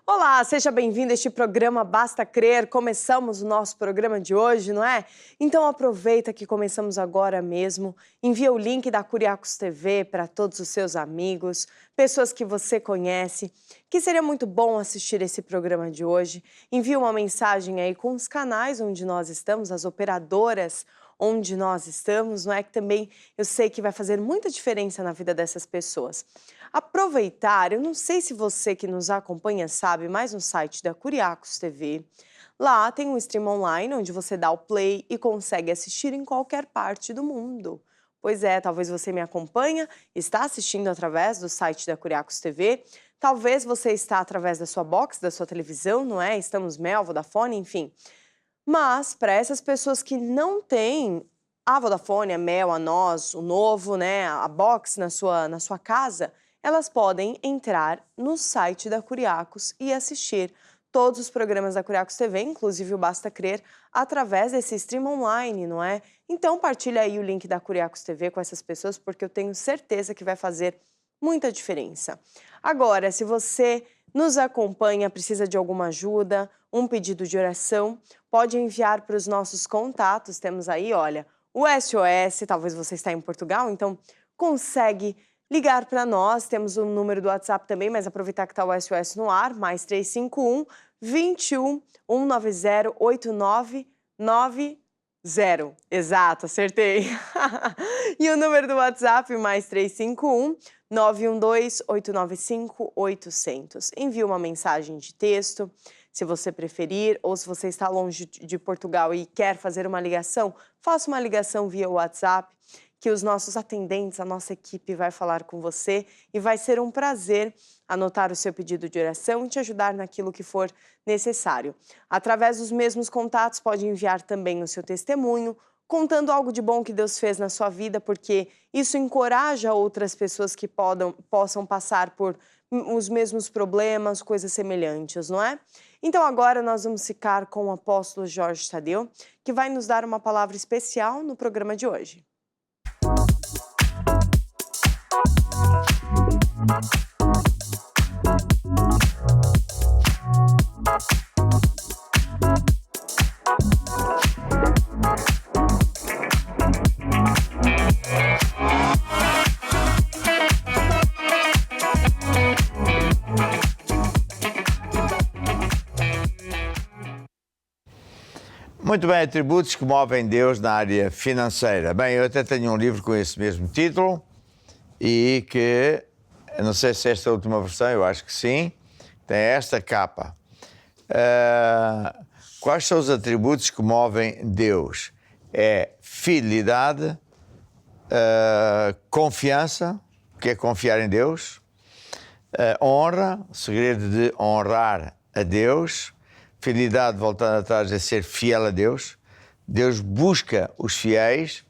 Olá, seja bem-vindo a este programa Basta Crer. Começamos o nosso programa de hoje, não é? Então aproveita que começamos agora mesmo. Envia o link da Curiacos TV para todos os seus amigos, pessoas que você conhece, que seria muito bom assistir esse programa de hoje. Envia uma mensagem aí com os canais onde nós estamos, as operadoras onde nós estamos, não é? Que também eu sei que vai fazer muita diferença na vida dessas pessoas. Aproveitar, eu não sei se você que nos acompanha sabe, mas no site da Curiacos TV, lá tem um stream online onde você dá o play e consegue assistir em qualquer parte do mundo. Pois é, talvez você me acompanha, está assistindo através do site da Curiacos TV, talvez você está através da sua box, da sua televisão, não é? Estamos Mel, Vodafone, enfim. Mas para essas pessoas que não têm a Vodafone, a Mel, a Nós, o Novo, né, a box na sua casa, elas podem entrar no site da Curiacos e assistir todos os programas da Curiacos TV, inclusive o Basta Crer, através desse stream online, não é? Então partilha aí o link da Curiacos TV com essas pessoas, porque eu tenho certeza que vai fazer muita diferença. Agora, se você nos acompanha, precisa de alguma ajuda, um pedido de oração, pode enviar para os nossos contatos. Temos aí, olha, o SOS, talvez você está em Portugal, então consegue ligar para nós. Temos o número do WhatsApp também, mas aproveitar que está o SOS no ar, mais 351 21 190 8990. Exato, acertei. E o número do WhatsApp, mais 351 912 895 800. Envie uma mensagem de texto, se você preferir, ou se você está longe de Portugal e quer fazer uma ligação, faça uma ligação via WhatsApp, que os nossos atendentes, a nossa equipe vai falar com você e vai ser um prazer anotar o seu pedido de oração e te ajudar naquilo que for necessário. Através dos mesmos contatos, pode enviar também o seu testemunho, contando algo de bom que Deus fez na sua vida, porque isso encoraja outras pessoas que possam passar por os mesmos problemas, coisas semelhantes, não é? Então agora nós vamos ficar com o apóstolo Jorge Tadeu, que vai nos dar uma palavra especial no programa de hoje. Muito bem, atributos que movem Deus na área financeira. Bem, eu até tenho um livro com esse mesmo título e que, eu não sei se esta é a última versão, eu acho que sim, tem esta capa. Quais são os atributos que movem Deus? É fidelidade, confiança, que é confiar em Deus, honra, o segredo de honrar a Deus. Fidelidade, voltando atrás, é ser fiel a Deus. Deus busca os fiéis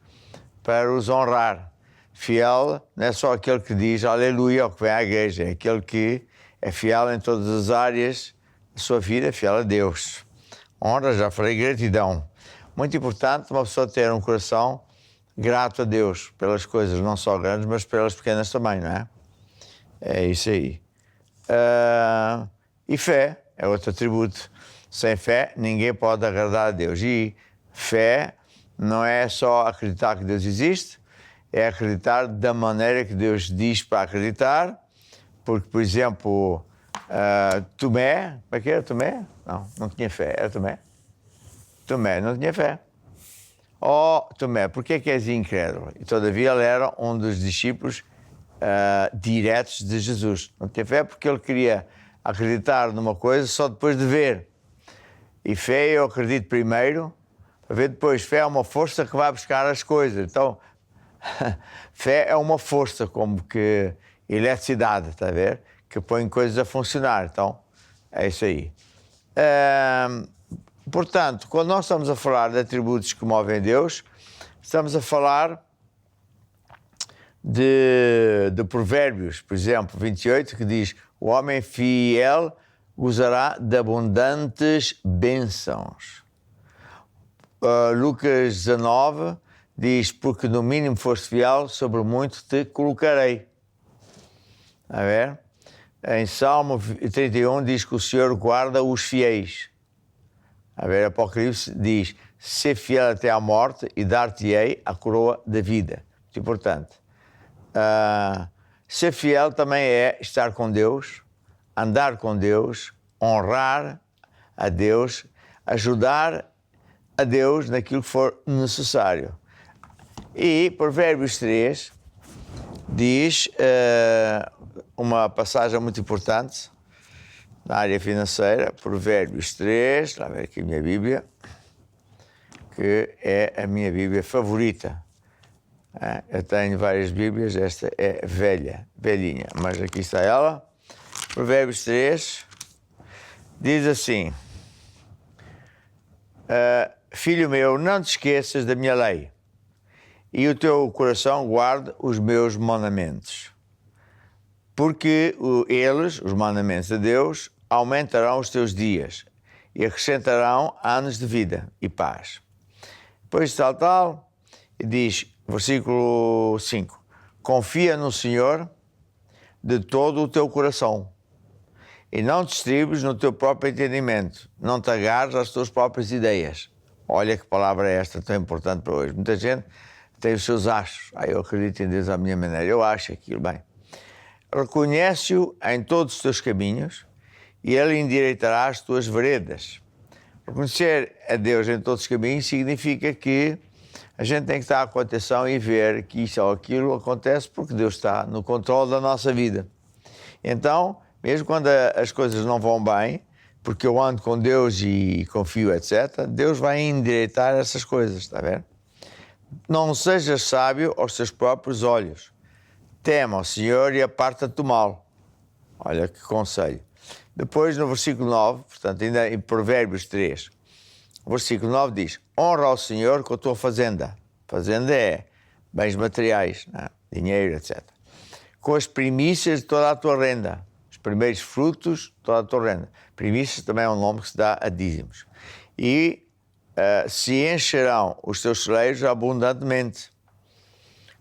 para os honrar. Fiel não é só aquele que diz aleluia ao que vem à igreja, é aquele que é fiel em todas as áreas da sua vida, fiel a Deus. Honra, já falei, gratidão. Muito importante uma pessoa ter um coração grato a Deus pelas coisas, não só grandes, mas pelas pequenas também, não é? É isso aí. E fé é outro atributo. Sem fé, ninguém pode agradar a Deus. E fé não é só acreditar que Deus existe, é acreditar da maneira que Deus diz para acreditar. Porque, por exemplo, Tomé, como é que era Tomé? Não tinha fé, era Tomé. Tomé não tinha fé. Oh, Tomé, por que és incrédulo? E todavia ele era um dos discípulos diretos de Jesus. Não tinha fé porque ele queria acreditar numa coisa só depois de ver. E fé eu acredito primeiro, para ver depois. Fé é uma força que vai buscar as coisas. Então, fé é uma força, como que eletricidade, está a ver? Que põe coisas a funcionar. Então, é isso aí. Portanto, quando nós estamos a falar de atributos que movem Deus, estamos a falar de Provérbios, por exemplo, 28, que diz: o homem fiel gozará de abundantes bênçãos. Lucas 19 diz: porque no mínimo foste fiel, sobre muito te colocarei. A ver? Em Salmo 31 diz que o Senhor guarda os fiéis. A ver, Apocalipse diz: ser fiel até à morte e dar-te-ei a coroa da vida. Muito importante. Ser fiel também é estar com Deus, andar com Deus, honrar a Deus, ajudar a Deus naquilo que for necessário. E Provérbios 3 diz uma passagem muito importante na área financeira, Provérbios 3, lá ver aqui a minha Bíblia, que é a minha Bíblia favorita. Eu tenho várias Bíblias, esta é velhinha, mas aqui está ela. Provérbios 3 diz assim: filho meu, não te esqueças da minha lei, e o teu coração guarde os meus mandamentos. Porque eles, os mandamentos de Deus, aumentarão os teus dias e acrescentarão anos de vida e paz. Depois tal, diz, versículo 5, confia no Senhor de todo o teu coração e não te estribes no teu próprio entendimento, não te agarres às tuas próprias ideias. Olha que palavra é esta tão importante para hoje. Muita gente tem os seus achos. Eu acredito em Deus à minha maneira, eu acho aquilo bem. Reconhece-o em todos os teus caminhos e ele endireitará as tuas veredas. Reconhecer a Deus em todos os caminhos significa que a gente tem que estar com atenção e ver que isso ou aquilo acontece porque Deus está no controle da nossa vida. Então, mesmo quando as coisas não vão bem, porque eu ando com Deus e confio, etc., Deus vai endireitar essas coisas, está a ver? Não sejas sábio aos teus próprios olhos. Tema ao Senhor e aparta-te do mal. Olha que conselho. Depois, no versículo 9, portanto, ainda em Provérbios 3, o versículo 9 diz: honra ao Senhor com a tua fazenda. Fazenda é bens materiais, dinheiro, etc. Com as primícias de toda a tua renda. Os primeiros frutos de toda a tua renda. Primícias também é um nome que se dá a dízimos. E se encherão os teus celeiros abundantemente.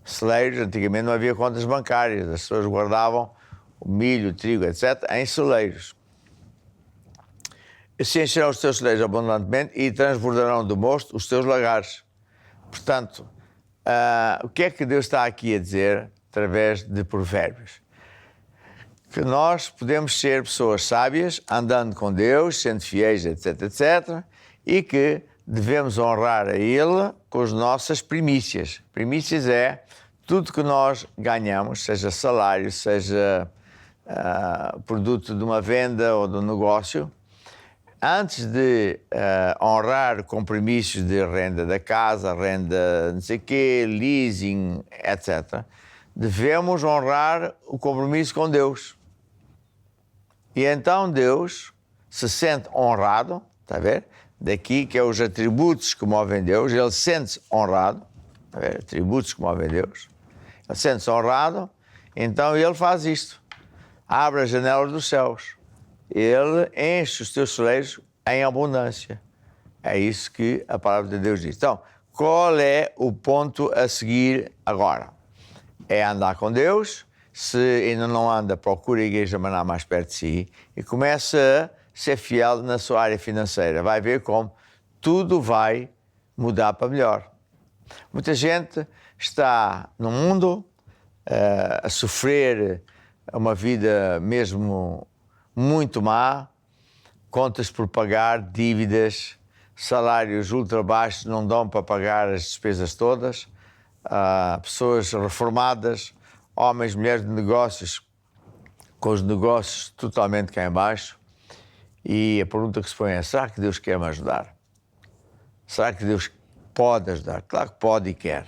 Celeiros, antigamente não havia contas bancárias, as pessoas guardavam o milho, o trigo, etc., em celeiros. Se encherão os teus celeiros abundantemente e transbordarão do mosto os teus lagares. Portanto, o que é que Deus está aqui a dizer através de provérbios? Que nós podemos ser pessoas sábias, andando com Deus, sendo fiéis, etc., etc., e que devemos honrar a Ele com as nossas primícias. Primícias é tudo que nós ganhamos, seja salário, seja produto de uma venda ou de um negócio, antes de honrar compromissos de renda da casa, renda não sei o quê, leasing, etc., devemos honrar o compromisso com Deus. E então Deus se sente honrado, está a ver? Daqui que é os atributos que movem Deus, ele sente-se honrado, está a ver? Atributos que movem Deus, ele sente-se honrado, então ele faz isto, abre as janelas dos céus, ele enche os teus celeiros em abundância. É isso que a palavra de Deus diz. Então, qual é o ponto a seguir agora? É andar com Deus. Se ainda não anda, procura a igreja Maná mais perto de si e começa a ser fiel na sua área financeira. Vai ver como tudo vai mudar para melhor. Muita gente está no mundo a sofrer uma vida mesmo muito má, contas por pagar, dívidas, salários ultra baixos não dão para pagar as despesas todas, pessoas reformadas, homens, mulheres de negócios, com os negócios totalmente cá em baixo. E a pergunta que se põe é: será que Deus quer me ajudar? Será que Deus pode ajudar? Claro que pode e quer.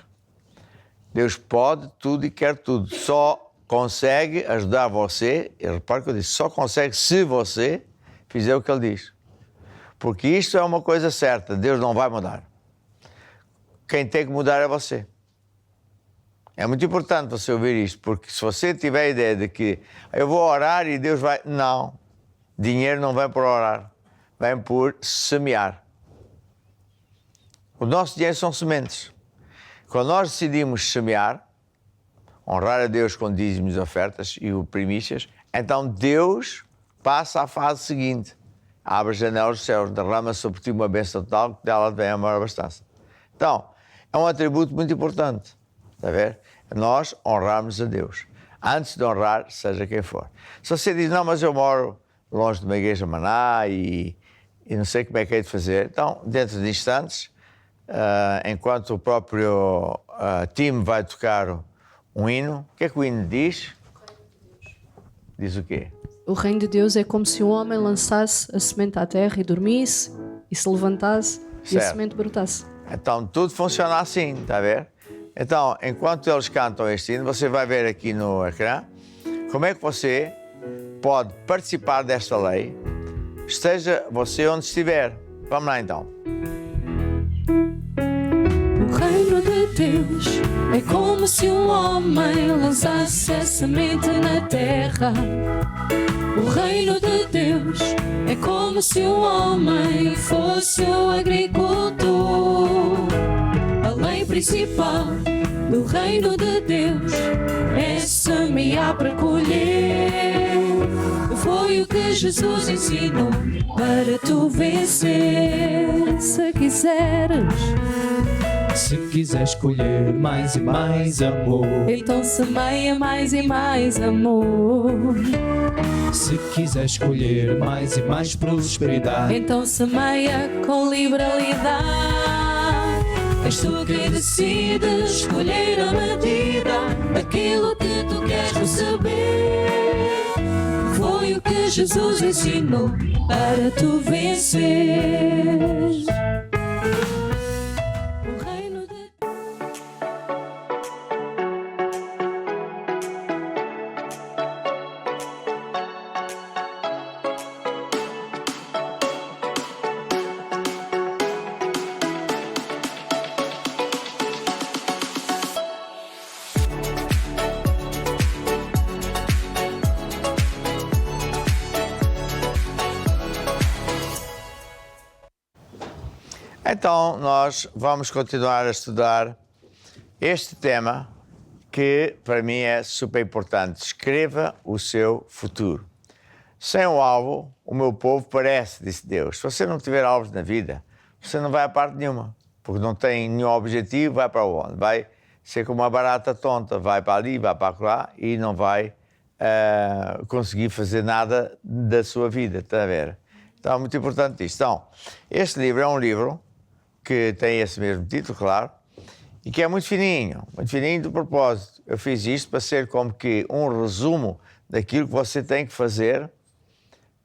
Deus pode tudo e quer tudo. Só consegue ajudar você, e repare que eu disse, só consegue se você fizer o que Ele diz. Porque isto é uma coisa certa, Deus não vai mudar. Quem tem que mudar é você. É muito importante você ouvir isto, porque se você tiver a ideia de que eu vou orar e Deus vai... Não. Dinheiro não vem por orar, vem por semear. O nosso dinheiro são sementes. Quando nós decidimos semear, honrar a Deus com dízimos e ofertas e primícias, Então Deus passa à fase seguinte. Abre as janelas dos céus, derrama sobre ti uma bênção total, que dela vem a maior abastança. Então, é um atributo muito importante, está a ver? Nós honrarmos a Deus. Antes de honrar, seja quem for. Se você diz, não, mas eu moro longe de uma igreja maná e não sei como é que é de fazer, então, dentro de instantes, enquanto o próprio time vai tocar um hino, o que é que o hino diz? Diz o quê? O reino de Deus é como se um homem lançasse a semente à terra e dormisse, e se levantasse e a Certo. semente brotasse. Então, tudo funciona assim, está a ver? Então, enquanto eles cantam este hino, você vai ver aqui no ecrã como é que você pode participar desta lei, esteja você onde estiver. Vamos lá, então. O reino de Deus é como se um homem lançasse a semente na terra. O reino de Deus é como se um homem fosse o agricultor. A lei principal do reino de Deus é semear para colher. Foi o que Jesus ensinou para tu vencer. Se quiseres colher mais e mais amor, então semeia mais e mais amor. se quiseres colher mais e mais prosperidade, Então semeia com liberalidade. És tu que decides escolher a medida daquilo que tu queres receber. Foi o que Jesus ensinou para tu venceres. O reino de Então, nós vamos continuar a estudar este tema que, para mim, é super importante. Escreva o seu futuro. Sem um alvo, o meu povo parece, disse Deus. Se você não tiver alvos na vida, você não vai a parte nenhuma, porque não tem nenhum objetivo, vai para onde? Vai ser como uma barata tonta, vai para ali, vai para lá e não vai conseguir fazer nada da sua vida, está a ver? Então, é muito importante isto. Então, este livro é um livro que tem esse mesmo título, claro, e que é muito fininho de propósito. Eu fiz isto para ser como que um resumo daquilo que você tem que fazer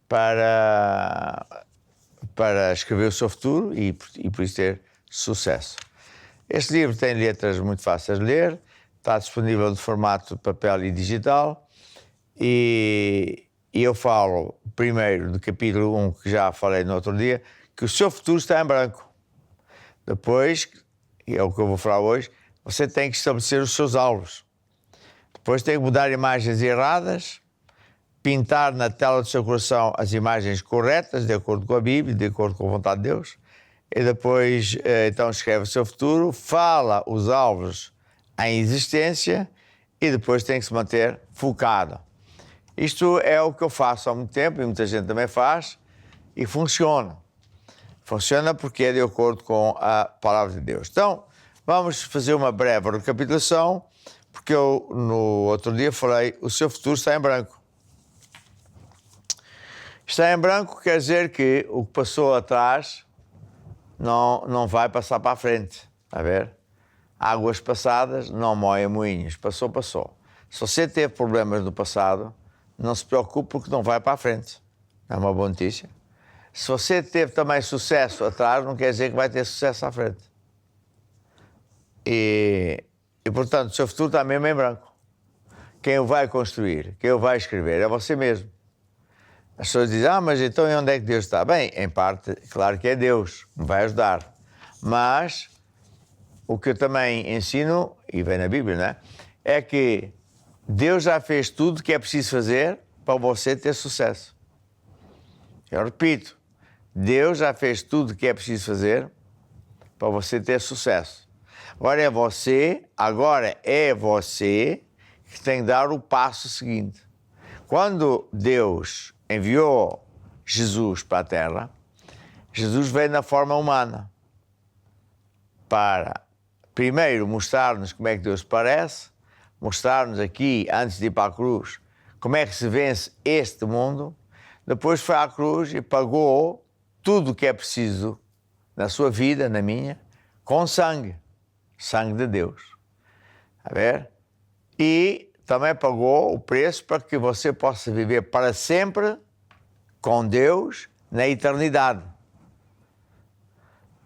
para escrever o seu futuro e por isso ter sucesso. Este livro tem letras muito fáceis de ler, está disponível no formato de papel e digital, e eu falo primeiro do capítulo 1, que já falei no outro dia, que o seu futuro está em branco. Depois, e é o que eu vou falar hoje, você tem que estabelecer os seus alvos. Depois tem que mudar imagens erradas, pintar na tela do seu coração as imagens corretas, de acordo com a Bíblia, de acordo com a vontade de Deus. E depois, então, escreve o seu futuro, fala os alvos em existência e depois tem que se manter focado. Isto é o que eu faço há muito tempo e muita gente também faz e funciona. Funciona porque é de acordo com a palavra de Deus. Então, vamos fazer uma breve recapitulação, porque eu, no outro dia, falei o seu futuro está em branco. Está em branco quer dizer que o que passou atrás não vai passar para a frente. Está a ver? Águas passadas não moem moinhos. Passou, passou. Se você teve problemas no passado, não se preocupe porque não vai para a frente. É uma boa notícia. Se você teve também sucesso atrás, não quer dizer que vai ter sucesso à frente. E portanto, o seu futuro está mesmo em branco. Quem o vai construir, quem o vai escrever, é você mesmo. As pessoas dizem, mas então e onde é que Deus está? Bem, em parte, claro que é Deus, me vai ajudar. Mas o que eu também ensino, e vem na Bíblia, não é? É que Deus já fez tudo que é preciso fazer para você ter sucesso. Eu repito, Deus já fez tudo o que é preciso fazer para você ter sucesso. Agora é você que tem que dar o passo seguinte. Quando Deus enviou Jesus para a Terra, Jesus veio na forma humana para, primeiro, mostrar-nos como é que Deus parece, mostrar-nos aqui, antes de ir para a cruz, como é que se vence este mundo. Depois foi à cruz e pagou tudo o que é preciso na sua vida, na minha, com sangue de Deus. A ver? E também pagou o preço para que você possa viver para sempre com Deus na eternidade.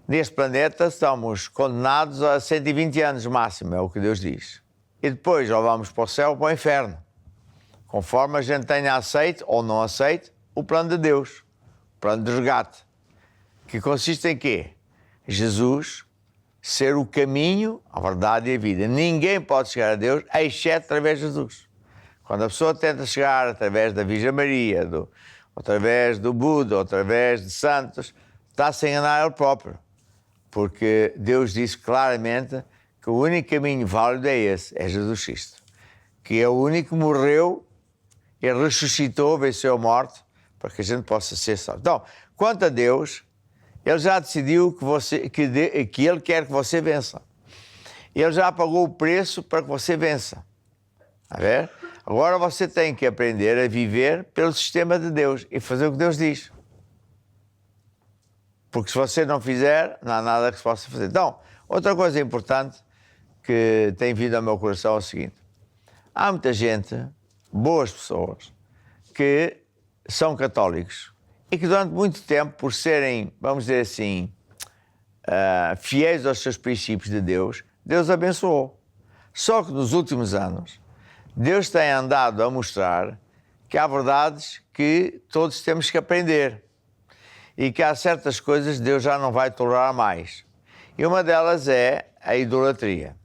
Neste planeta estamos condenados a 120 anos máximo, é o que Deus diz. E depois ou vamos para o céu ou para o inferno, conforme a gente tenha aceito ou não aceito o plano de Deus, o plano de resgate, que consiste em quê? Jesus ser o caminho, a verdade e a vida. Ninguém pode chegar a Deus, exceto através de Jesus. Quando a pessoa tenta chegar através da Virgem Maria, através do Buda, através de santos, está-se a enganar ele próprio. Porque Deus disse claramente que o único caminho válido é esse, é Jesus Cristo. Que é o único que morreu e ressuscitou, venceu a morte, para que a gente possa ser salvo. Então, quanto a Deus, Ele já decidiu que Ele quer que você vença. Ele já pagou o preço para que você vença. A ver? Agora você tem que aprender a viver pelo sistema de Deus e fazer o que Deus diz. Porque se você não fizer, não há nada que se possa fazer. Então, outra coisa importante que tem vindo ao meu coração é o seguinte. Há muita gente, boas pessoas, que são católicos e que durante muito tempo, por serem, vamos dizer assim, fiéis aos seus princípios de Deus, Deus abençoou. Só que nos últimos anos, Deus tem andado a mostrar que há verdades que todos temos que aprender e que há certas coisas que Deus já não vai tolerar mais. E uma delas é a idolatria.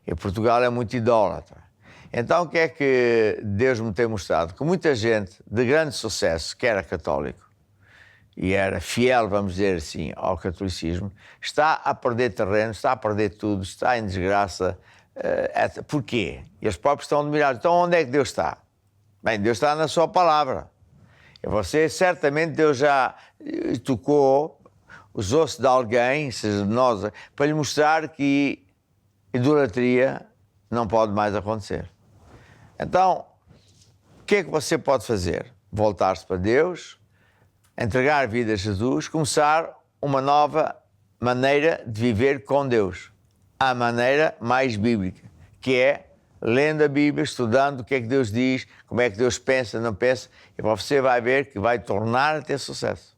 E Portugal é muito idólatra. Então o que é que Deus me tem mostrado? Que muita gente de grande sucesso, que era católico e era fiel, vamos dizer assim, ao catolicismo, está a perder terreno, está a perder tudo, está em desgraça. Porquê? E eles próprios estão admirados. Então onde é que Deus está? Bem, Deus está na sua palavra. E você, certamente, Deus já tocou os ossos de alguém, seja de nós, para lhe mostrar que idolatria não pode mais acontecer. Então, o que é que você pode fazer? Voltar-se para Deus, entregar a vida a Jesus, começar uma nova maneira de viver com Deus. A maneira mais bíblica, que é lendo a Bíblia, estudando o que é que Deus diz, como é que Deus pensa, não pensa, e você vai ver que vai tornar a ter sucesso.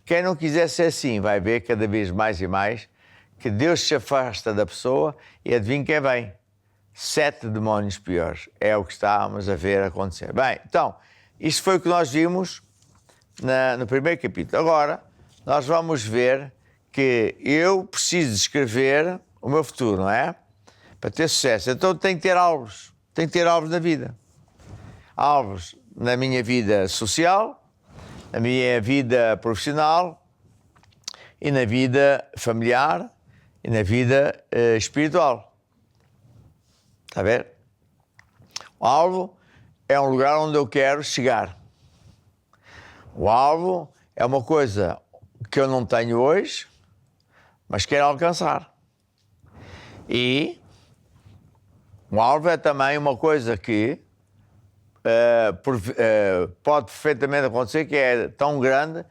Quem não quiser ser assim, vai ver cada vez mais e mais que Deus se afasta da pessoa e adivinha quem vem? 7 demónios piores. É o que estamos a ver acontecer. Bem, então, isto foi o que nós vimos no primeiro capítulo. Agora, nós vamos ver que eu preciso escrever o meu futuro, não é? Para ter sucesso. Então tenho que ter alvos. Tenho que ter alvos na vida. Alvos na minha vida social, na minha vida profissional e na vida familiar e na vida espiritual. Está a ver? O alvo é um lugar onde eu quero chegar. O alvo é uma coisa que eu não tenho hoje, mas quero alcançar. E o alvo é também uma coisa que pode perfeitamente acontecer, que é tão grande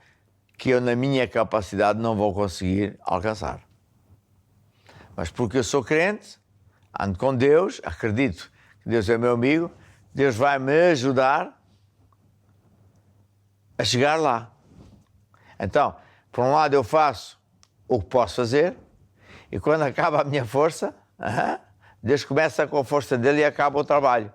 que eu, na minha capacidade, não vou conseguir alcançar. Mas porque eu sou crente, ando com Deus, acredito que Deus é meu amigo, Deus vai me ajudar a chegar lá. Então, por um lado eu faço o que posso fazer e quando acaba a minha força, Deus começa com a força dele e acaba o trabalho.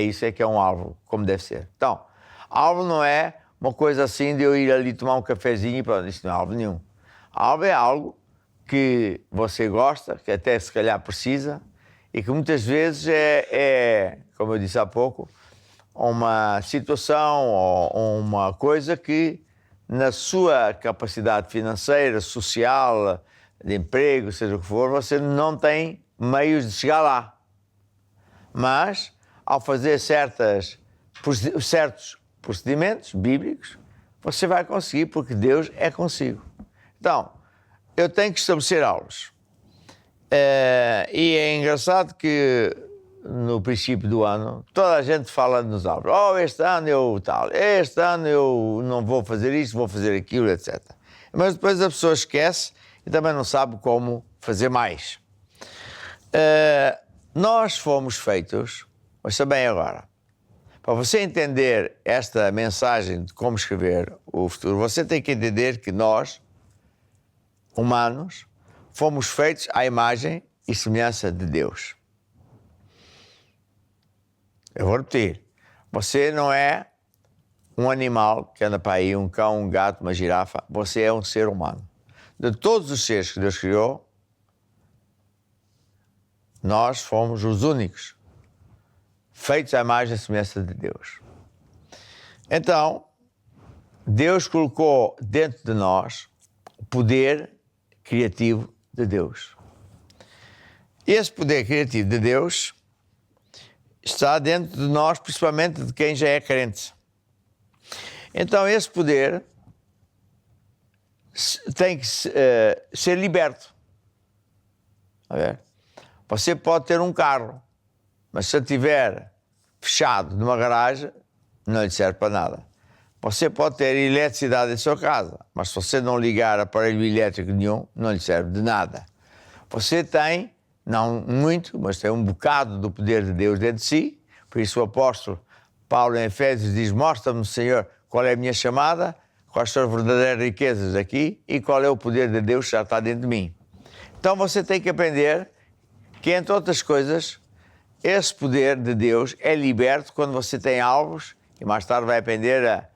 Isso é que é um alvo, como deve ser. Então, alvo não é uma coisa assim de eu ir ali tomar um cafezinho e pronto, isso não é alvo nenhum. Alvo é algo que você gosta, que até se calhar precisa e que muitas vezes como eu disse há pouco, uma situação ou uma coisa que na sua capacidade financeira, social, de emprego, seja o que for, você não tem meios de chegar lá. Mas, ao fazer certas certos procedimentos bíblicos, você vai conseguir, porque Deus é consigo. Então, eu tenho que estabelecer aulas. E é engraçado que no princípio do ano toda a gente fala nos aulas. Este ano eu tal, este ano eu não vou fazer isto, vou fazer aquilo, etc. Mas depois a pessoa esquece e também não sabe como fazer mais. Nós fomos feitos, mas também agora, para você entender esta mensagem de como escrever o futuro, você tem que entender que nós, humanos, fomos feitos à imagem e semelhança de Deus. Eu vou repetir. Você não é um animal que anda para aí, um cão, um gato, uma girafa. Você é um ser humano. De todos os seres que Deus criou, nós fomos os únicos feitos à imagem e semelhança de Deus. Então, Deus colocou dentro de nós o poder criativo de Deus. Esse poder criativo de Deus está dentro de nós, principalmente de quem já é crente. Então, esse poder tem que ser liberto. A ver? Você pode ter um carro, mas se estiver fechado numa garagem, não lhe serve para nada. Você pode ter eletricidade em sua casa, mas se você não ligar aparelho elétrico nenhum, não lhe serve de nada. Você tem, não muito, mas tem um bocado do poder de Deus dentro de si. Por isso o apóstolo Paulo em Efésios diz: mostra-me, Senhor, qual é a minha chamada, quais são as verdadeiras riquezas aqui e qual é o poder de Deus que já está dentro de mim. Então você tem que aprender que, entre outras coisas, esse poder de Deus é liberto quando você tem alvos, e mais tarde vai aprender a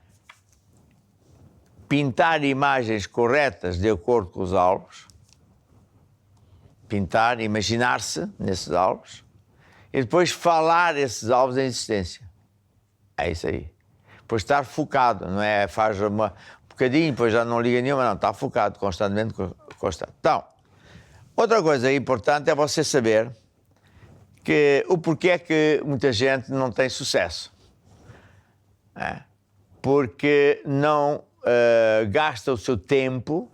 pintar imagens corretas de acordo com os alvos, pintar, imaginar-se nesses alvos, e depois falar esses alvos em existência. É isso aí. Depois estar focado, não é? Faz um bocadinho, depois já não liga nenhuma, não, está focado constantemente. Então, outra coisa importante é você saber que o porquê é que muita gente não tem sucesso. Porque não gasta o seu tempo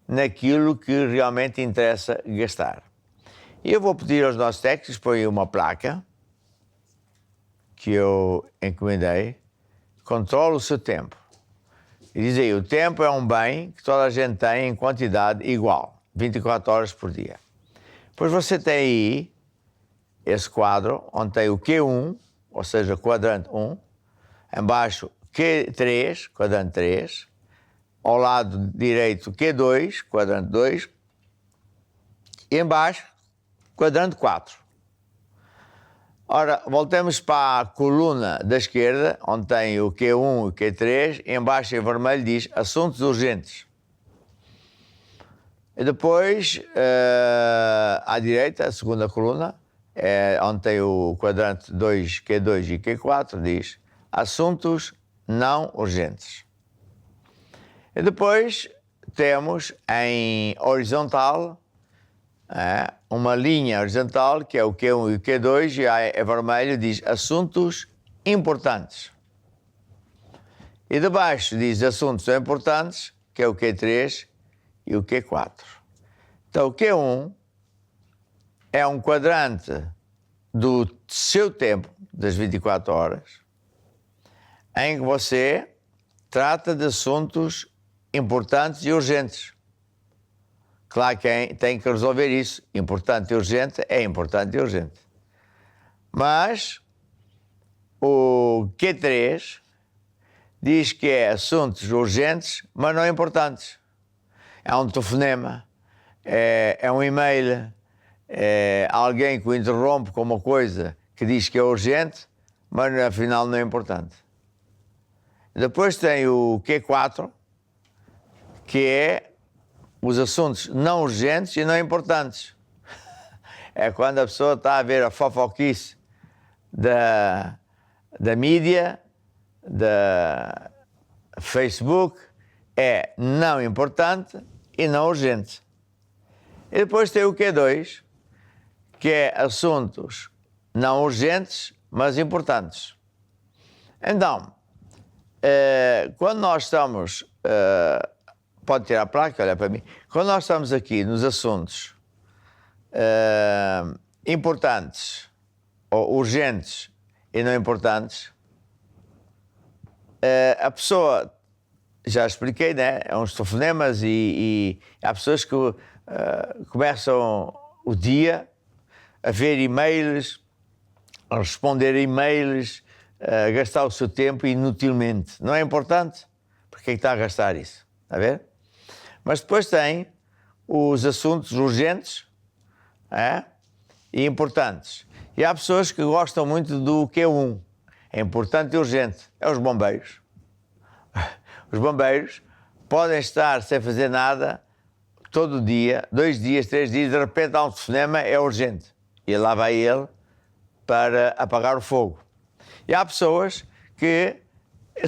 naquilo que realmente interessa gastar. E eu vou pedir aos nossos técnicos põem uma placa que eu encomendei, controla o seu tempo. E diz aí, o tempo é um bem que toda a gente tem em quantidade igual, 24 horas por dia. Depois você tem aí esse quadro, onde tem o Q1, ou seja, quadrante 1, embaixo Q3, quadrante 3, ao lado direito Q2, quadrante 2, e embaixo quadrante 4. Ora, voltemos para a coluna da esquerda, onde tem o Q1 e o Q3, e embaixo em vermelho diz assuntos urgentes. E depois, à direita, a segunda coluna, onde tem o quadrante 2, Q2 e Q4, diz assuntos não urgentes. E depois temos em horizontal uma linha horizontal, que é o Q1 e o Q2, e é vermelho, diz assuntos importantes. E debaixo diz assuntos não importantes, que é o Q3 e o Q4. Então o Q1 é um quadrante do seu tempo, das 24 horas, em que você trata de assuntos importantes e urgentes. Claro que tem que resolver isso. Importante e urgente é importante e urgente. Mas o Q3 diz que é assuntos urgentes, mas não importantes. É um telefonema, é um e-mail, é alguém que o interrompe com uma coisa que diz que é urgente, mas afinal não é importante. Depois tem o Q4, que é os assuntos não urgentes e não importantes. É quando a pessoa está a ver a fofoquice da mídia, da Facebook, é não importante e não urgente. E depois tem o Q2, que é assuntos não urgentes, mas importantes. Então, quando nós estamos... pode tirar a placa, olha para mim. Quando nós estamos aqui nos assuntos importantes, ou urgentes e não importantes, a pessoa, já expliquei, né? É uns telefonemas e há pessoas que começam o dia a ver e-mails, a responder a e-mails, a gastar o seu tempo inutilmente. Não é importante? Por que é que está a gastar isso? Está a ver? Mas depois tem os assuntos urgentes e importantes. E há pessoas que gostam muito do Q1. É importante e urgente. É os bombeiros. Os bombeiros podem estar sem fazer nada todo dia, 2 dias, 3 dias, de repente há um telefonema, é urgente. E lá vai ele para apagar o fogo. E há pessoas que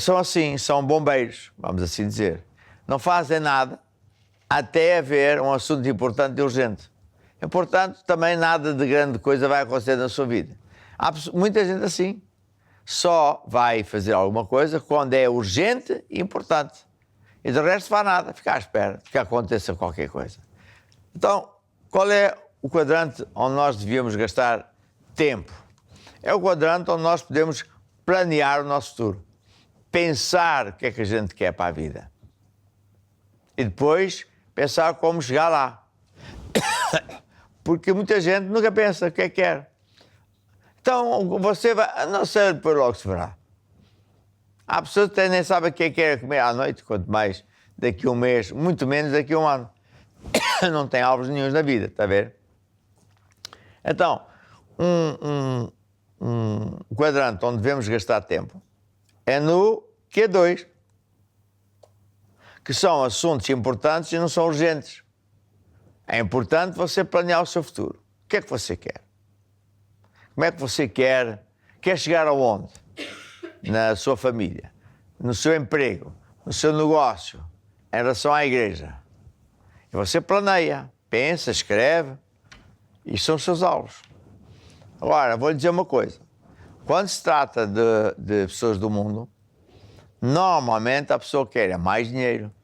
são assim, são bombeiros, vamos assim dizer. Não fazem nada até haver um assunto importante e urgente. E, portanto, também nada de grande coisa vai acontecer na sua vida. Há muita gente assim. Só vai fazer alguma coisa quando é urgente e importante. E do resto faz nada, fica à espera de que aconteça qualquer coisa. Então, qual é o quadrante onde nós devíamos gastar tempo? É o quadrante onde nós podemos planear o nosso futuro. Pensar o que é que a gente quer para a vida. E depois pensar como chegar lá. Porque muita gente nunca pensa o que é que quer. Então você vai... Não sei, depois logo se verá. Há pessoas que nem sabem o que é que quer comer à noite, quanto mais daqui a um mês, muito menos daqui a um ano. Não tem alvos nenhuns na vida, está a ver? Então, um quadrante onde devemos gastar tempo é no Q2, que são assuntos importantes e não são urgentes. É importante você planear o seu futuro. O que é que você quer? Como é que você quer? Quer chegar aonde? Na sua família, no seu emprego, no seu negócio, em relação à igreja. E você planeia, pensa, escreve, e são os seus alvos. Agora, vou lhe dizer uma coisa. Quando se trata de pessoas do mundo, normalmente a pessoa quer mais dinheiro,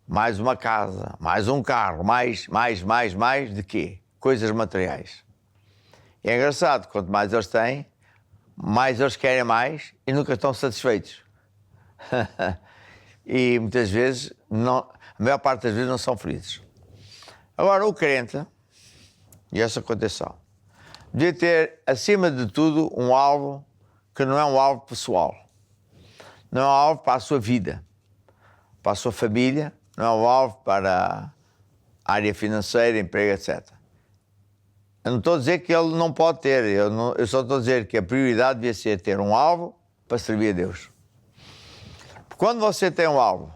mais uma casa, mais um carro, mais de quê? Coisas materiais. E é engraçado, quanto mais eles têm, mais eles querem mais e nunca estão satisfeitos. E muitas vezes, a maior parte das vezes, não são felizes. Agora, o crente, e essa condição, devia ter, acima de tudo, um alvo que não é um alvo pessoal. Não é um alvo para a sua vida, para a sua família, não é um alvo para a área financeira, emprego, etc. Eu não estou a dizer que ele não pode ter, eu só estou a dizer que a prioridade devia ser ter um alvo para servir a Deus. Quando você tem um alvo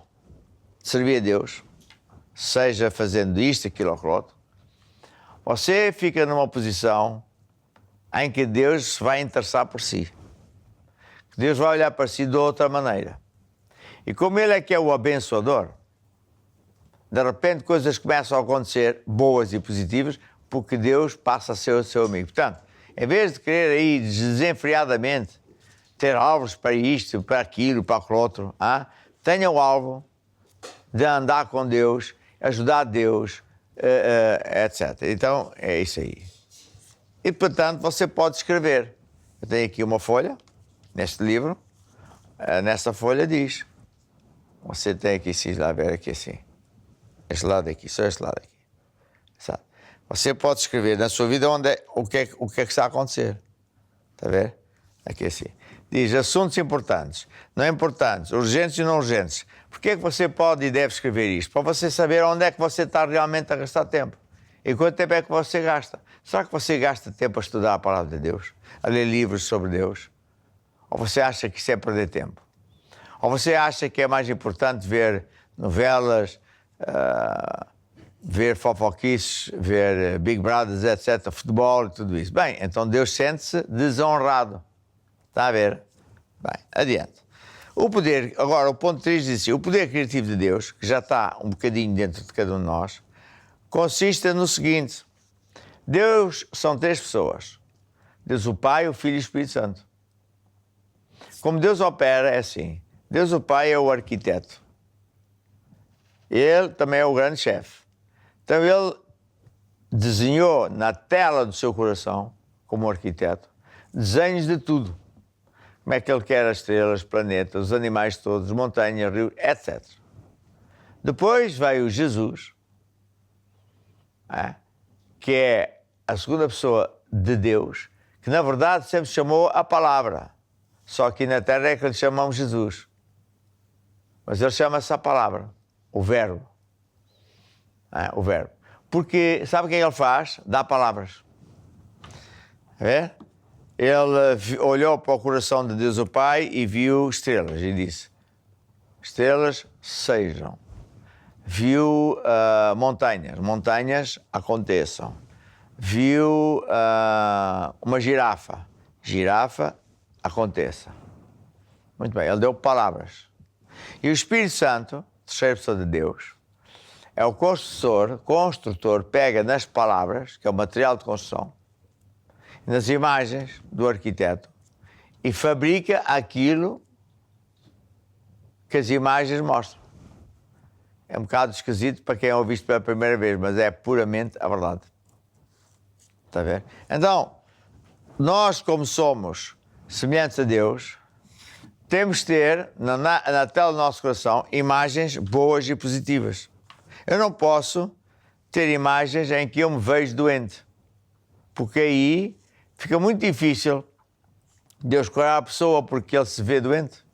de servir a Deus, seja fazendo isto, aquilo ou aquilo outro, você fica numa posição em que Deus se vai interessar por si. Que Deus vai olhar para si de outra maneira. E como Ele é que é o abençoador, de repente coisas começam a acontecer boas e positivas, porque Deus passa a ser o seu amigo. Portanto, em vez de querer aí desenfreadamente ter alvos para isto, para aquilo, para aquilo outro, tenha o alvo de andar com Deus, ajudar Deus, etc. Então, é isso aí. E, portanto, você pode escrever. Eu tenho aqui uma folha, neste livro, nessa folha diz, você tem aqui, se lá ver aqui assim, este lado aqui, só este lado aqui. Sabe? Você pode escrever na sua vida o que é que está a acontecer. Está a ver? Aqui assim. Diz assuntos importantes, não importantes, urgentes e não urgentes. Porquê é que você pode e deve escrever isto? Para você saber onde é que você está realmente a gastar tempo. E quanto tempo é que você gasta? Será que você gasta tempo a estudar a palavra de Deus? A ler livros sobre Deus? Ou você acha que isso é perder tempo? Ou você acha que é mais importante ver novelas, ver fofoquices, ver Big Brothers, etc., futebol e tudo isso? Bem, então Deus sente-se desonrado. Está a ver? Bem, adiante. O poder, agora o ponto 3 diz assim, o poder criativo de Deus, que já está um bocadinho dentro de cada um de nós, consiste no seguinte, Deus são 3 pessoas, Deus o Pai, o Filho e o Espírito Santo. como Deus opera é assim. Deus o Pai é o arquiteto. Ele também é o grande chefe. Então ele desenhou na tela do seu coração, como arquiteto, desenhos de tudo. Como é que ele quer as estrelas, planetas, os animais todos, montanhas, rios, etc. Depois veio Jesus, que é a segunda pessoa de Deus, que na verdade sempre se chamou a Palavra. Só que na Terra é que lhe chamamos Jesus. Mas ele chama-se a Palavra, o Verbo. O Verbo. Porque sabe o que é que ele faz? Dá palavras. Ele olhou para o coração de Deus o Pai e viu estrelas e disse: estrelas sejam. Viu montanhas, montanhas aconteçam. Viu uma girafa, girafa aconteça. Muito bem, ele deu palavras. E o Espírito Santo, terceira pessoa de Deus, é o construtor, pega nas palavras, que é o material de construção, nas imagens do arquiteto, e fabrica aquilo que as imagens mostram. É um bocado esquisito para quem ouve isto pela primeira vez, mas é puramente a verdade. Está a ver? Então, nós, como somos semelhantes a Deus, temos de ter na tela do nosso coração imagens boas e positivas. Eu não posso ter imagens em que eu me vejo doente, porque aí fica muito difícil Deus curar a pessoa porque ele se vê doente.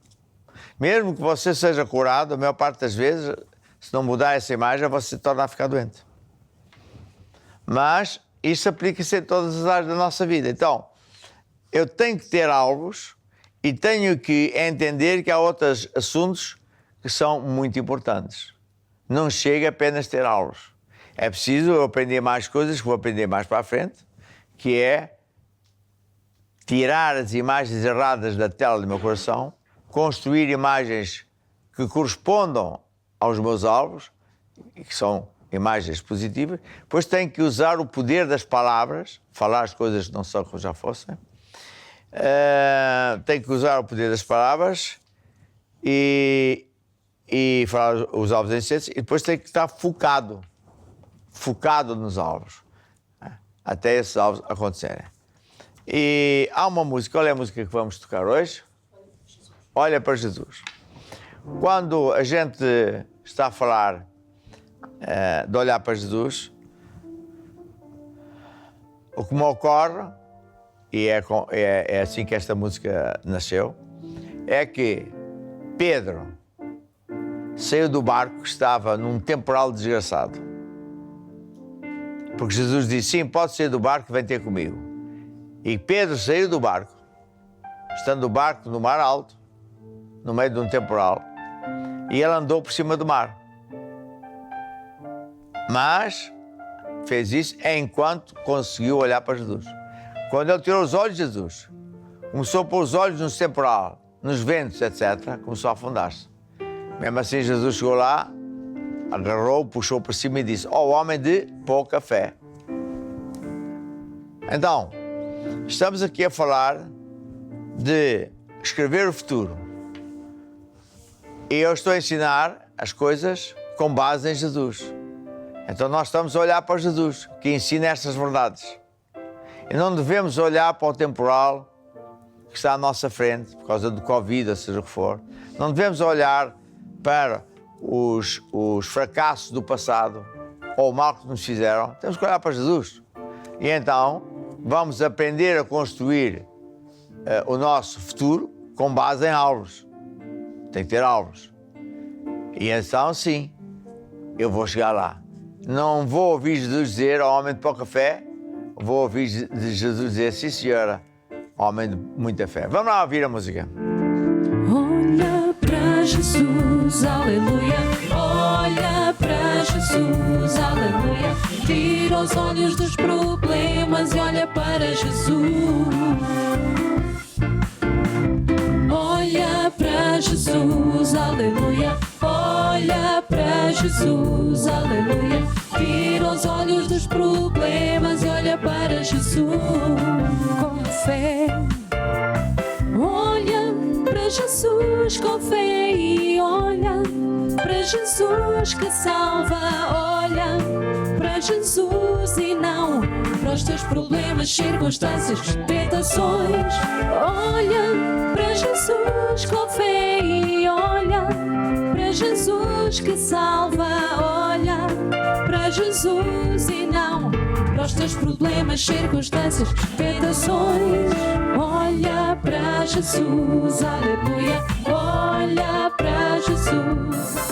Mesmo que você seja curado, a maior parte das vezes, se não mudar essa imagem, você se torna a ficar doente. Mas isso aplica-se em todas as áreas da nossa vida. Então, eu tenho que ter alvos e tenho que entender que há outros assuntos que são muito importantes. Não chega apenas ter alvos. É preciso eu aprender mais coisas que vou aprender mais para a frente, que é tirar as imagens erradas da tela do meu coração, construir imagens que correspondam aos meus alvos, que são imagens positivas. Depois tenho que usar o poder das palavras, falar as coisas que não são como já fossem. Tenho que usar o poder das palavras e falar os alvos em ciência, e depois tenho que estar focado nos alvos, até esses alvos acontecerem. E há uma música, qual é a música que vamos tocar hoje? Olha para Jesus. Quando a gente está a falar de olhar para Jesus, o que me ocorre, e é assim que esta música nasceu, é que Pedro saiu do barco que estava num temporal desgraçado. Porque Jesus disse: sim, pode sair do barco, vem ter comigo. E Pedro saiu do barco, estando o barco no mar alto, no meio de um temporal, e ele andou por cima do mar. Mas fez isso enquanto conseguiu olhar para Jesus. Quando ele tirou os olhos de Jesus, começou a pôr os olhos no temporal, nos ventos, etc., começou a afundar-se. Mesmo assim, Jesus chegou lá, agarrou, puxou para cima e disse: ó homem de pouca fé. Então, estamos aqui a falar de escrever o futuro. E eu estou a ensinar as coisas com base em Jesus. Então nós estamos a olhar para Jesus, que ensina estas verdades. E não devemos olhar para o temporal que está à nossa frente, por causa do Covid, ou seja o que for. Não devemos olhar para os fracassos do passado ou o mal que nos fizeram. Temos que olhar para Jesus. E então vamos aprender a construir o nosso futuro com base em alvos. Tem que ter alvos. E então, sim, eu vou chegar lá. Não vou ouvir Jesus dizer: ó homem de pouca fé. Vou ouvir Jesus dizer: sim, senhora, homem de muita fé. Vamos lá ouvir a música. Olha para Jesus, aleluia. Olha para Jesus, aleluia. Tira os olhos dos problemas e olha para Jesus. Olha para Jesus, aleluia. Olha para Jesus, aleluia. Tira os olhos dos problemas e olha para Jesus com fé. Olha para Jesus com fé e olha para Jesus que salva, olha para Jesus e não para os teus problemas, circunstâncias, tentações. Olha para Jesus com fé e olha para Jesus que salva, olha para Jesus e não para os teus problemas, circunstâncias, tentações. Olha para Jesus, aleluia, olha para Jesus.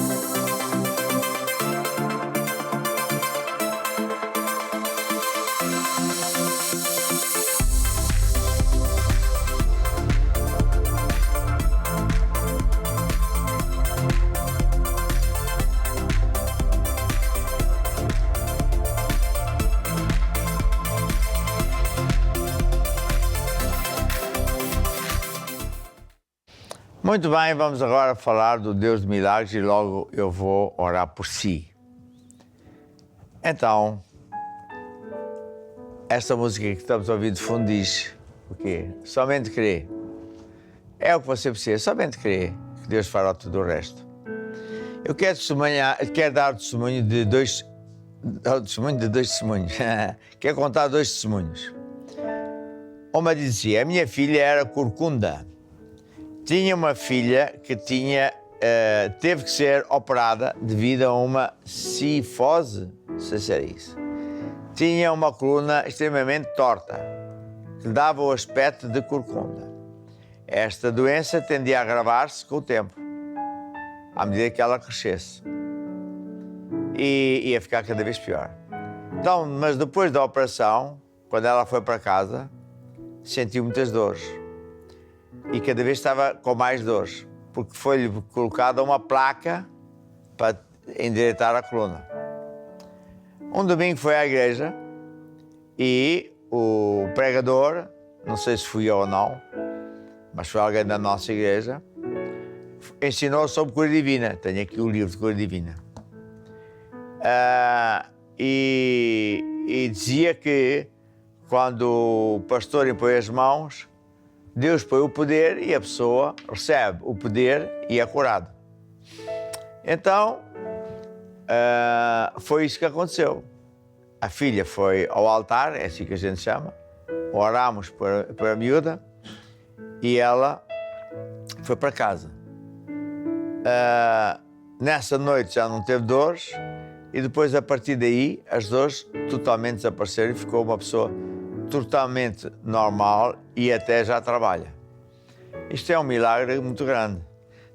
Muito bem, vamos agora falar do Deus de milagres e logo eu vou orar por si. Então, esta música que estamos a ouvir de fundo diz o quê? Somente crer. É o que você precisa, somente crer que Deus fará tudo o resto. Eu quero dar testemunho de dois testemunhos. Quero contar 2 testemunhos. Uma dizia, a minha filha era corcunda. Tinha uma filha que teve que ser operada devido a uma cifose, não sei se era isso. Tinha uma coluna extremamente torta, que dava o aspecto de corcunda. Esta doença tendia a agravar-se com o tempo, à medida que ela crescesse. E ia ficar cada vez pior. Então, mas depois da operação, quando ela foi para casa, sentiu muitas dores. E cada vez estava com mais dores, porque foi-lhe colocada uma placa para endireitar a coluna. Um domingo foi à igreja e o pregador, não sei se fui eu ou não, mas foi alguém da nossa igreja, ensinou sobre cura divina. Tenho aqui o livro de cura divina. E dizia que quando o pastor impõe as mãos, Deus põe o poder e a pessoa recebe o poder e é curada. Então, foi isso que aconteceu. A filha foi ao altar, é assim que a gente chama, orámos para a miúda e ela foi para casa. Nessa noite já não teve dores e depois, a partir daí, as dores totalmente desapareceram e ficou uma pessoa totalmente normal e até já trabalha. Isto é um milagre muito grande.